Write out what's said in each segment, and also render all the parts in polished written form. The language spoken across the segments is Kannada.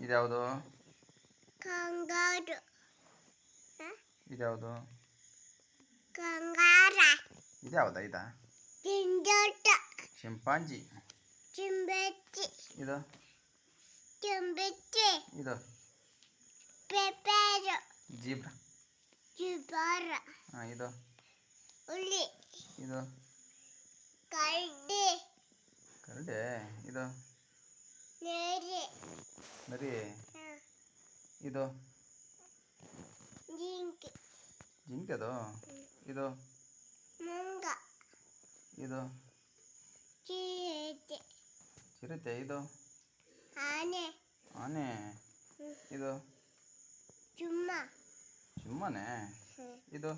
ಇದ್ಯಾವುದು? ಕಂಗಾರು. ಇದ್ಯಾವುದು? ಕಂಗಾರ. ಇದ್ಯಾವುದಾ ಇದ? ಚಿಂಜೋಟ. ಚಿಂಪಾಂಜಿ. ಚಿಂಬೆಚ್ಚಿ. ಇದು? ಚಿಂಬೆಚ್ಚಿ. ಇದು? ಪೆಪೇರು. ಜೀಬ್ರಾ. ಜುಬಾರ. ಇದು? ಹುಲಿ. ಇದು? ಕರಡಿ. ಕರಡೆ. ಇದು? ನರಿ. ನರಿ. ಇದು? ಜಿಂಕೆ. ಜಿಂಕೆ ಅದು? ಇದು? ಮುಂಗ. ಇದು? ಚಿರತೆ. ಚಿರತೆ. ಇದು? ಆನೆ. ಆನೆ. ಇದು? ಚುಮ್ಮ. ಚುಮ್ಮನೆ. ಇದು?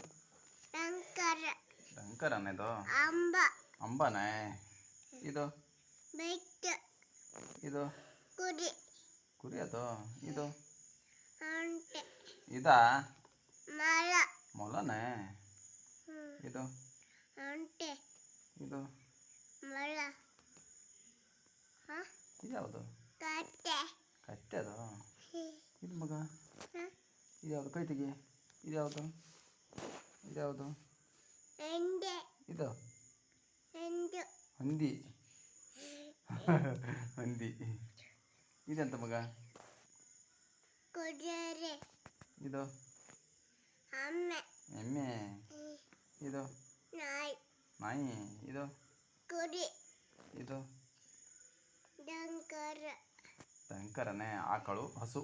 ಟಂಕರ. ಟಂಕರನೇ ಇದು? ಅಂಬ. ಅಂಬನೇ. ಇದು? ಬೆಟ್ಟ. ಇದು? ಕುರಿ. ಕುರಿ ಅದು? ಇದು? ಒಂಟೆ. ಇದಾ? ಮೊಲ. ಮೊಲನೇ. ಇದು? ಒಂಟೆ. ಇದು? ಮೊಲ. ಇದ್ಯಾವುದು? ಕತ್ತೆ. ಕತ್ತೆ ಅದು? ಇದು ಮಗ? ಇದ್ಯಾವುದು? ಕೈ ತೆಗಿ. ಇದ್ಯಾವುದು? ಇದ್ಯಾವುದು? ಎಂಡೆ. ಇದು? ಎಂಡು. ಹಂದಿ. ಹಂದಿ. ಇದೆಂತ ಮಗ? ಕುದುರೆ. ಇದು? ಎಮ್ಮೆ. ಎಮ್ಮೆ. ಇದು? ನಾಯಿ. ನಾಯಿ. ಇದು? ಕುರಿ. ಇದು? ಟಂಕರ. ಟಂಕರನೇ. ಆಕಳು, ಹಸು.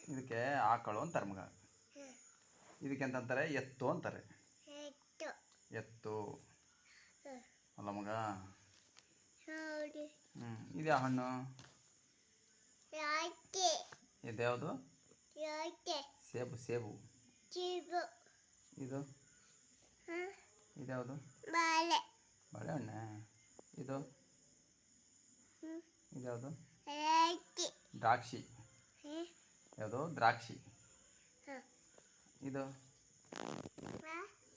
ಇದಕ್ಕೆ ಆಕಳು ಅಂತಾರೆ ಮಗ. ಇದಕ್ಕೆ ಎಂತಂತಾರೆ? ಎತ್ತು ಅಂತಾರೆ. ಎತ್ತು. ಎತ್ತು ಅಲ್ಲ ಮಗ? ಹೌದು. ಇದ್ಯಾ ಹಣ್ಣು? ರಾಕೆ. ಇದ್ಯಾವುದು? ರಾಕೆ. ಸೇಬು. ಸೇಬು. ಚೀಬು. ಇದು? ಇದ್ಯಾವುದು? ಬಾಳೆ. ಬಾಳೆಹಣ್ಣೆ. ಇದು? ಇದ್ಯಾವುದು? ರಾಕಿ. ದ್ರಾಕ್ಷಿ. ಯಾವುದು? ದ್ರಾಕ್ಷಿ. ಇದು?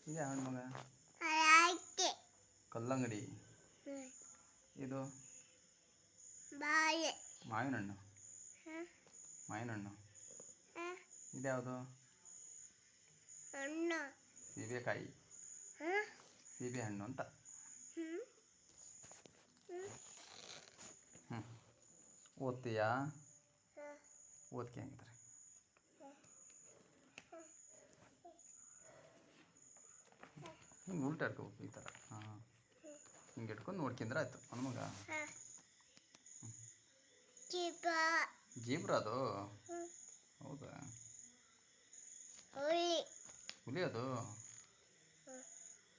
ಇದ್ಯಾ ಹಣ್ಣು ಮಗ? ರಾಕೆ. ಕಲ್ಲಂಗಡಿ. ಇದು? ಬಾಳೆ. ಮಾವಿನ ಹಣ್ಣು. ಮಾವಿನ ಹಣ್ಣು. ಇದ್ಯಾವುದು? ಹಣ್ಣು. ಸೀಬೆಕಾಯಿ. ಸೀಬೆ ಹಣ್ಣು ಅಂತ. ಓದ್ತೀಯಾ? ಓದ್ಕೆ ಹಂಗಿದ್ರೆ ಹಿಂಗೆ ಉಲ್ಟಾ ಇಟ್ಕೋಬೇಕು ಈ ಥರ. ಹಿಂಗೆ ಇಟ್ಕೊಂಡು ನೋಡ್ಕೊಂಡ್ರೆ ಆಯ್ತು ನನ್ನ ಮಗ. ಜೀಬ್ರಾ ಅದು? ಹೌದಾ? ಹುಲಿ. ಹುಲಿ ಅದು?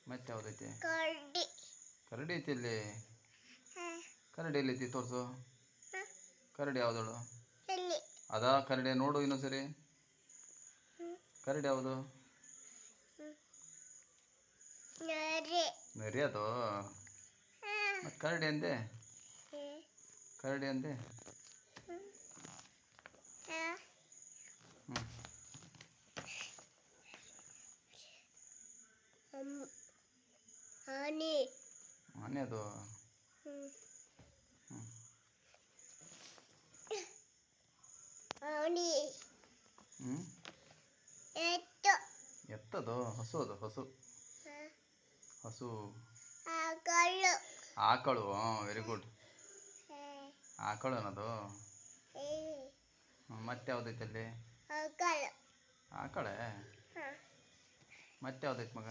ಮತ್ತೆ ಯಾವುದೈತಿ? ಕರಡಿ. ಕರಡಿ ಐತಿ ಇಲ್ಲಿ. ಕರಡಿ ಎಲ್ಲೈತಿ ತೋರಿಸು. ಕರಡಿ ಯಾವ್ದಳು? ಅದಾ ಕರಡಿ? ನೋಡು ಇನ್ನೊಂದ್ಸರಿ. ಕರಡಿ ಯಾವುದು? ನರಿ. ನರಿ ಅದು? ಮತ್ತೆ ಕರಡಿ ಅಂದೆ? ಕರಡಿ ಅಂದೆ? ಆನೆ. ಆನೆ ಅದು? ಆನೆ. ಎತ್ತು. ಎತ್ತದು? ಹಸು ಅದು? ಹಸು. ಹಸು. ಆಕಳು. ಆಕಳು. Very good. ಆಕಳು ಅನ್ನೋದು? ಮತ್ತೆ ಯಾವ್ದೈತೆ ಅಲ್ಲಿ? ಆಕಳು. ಆಕಳೆ. ಮತ್ತೆ ಯಾವ್ದೈತೆ ಮಗ?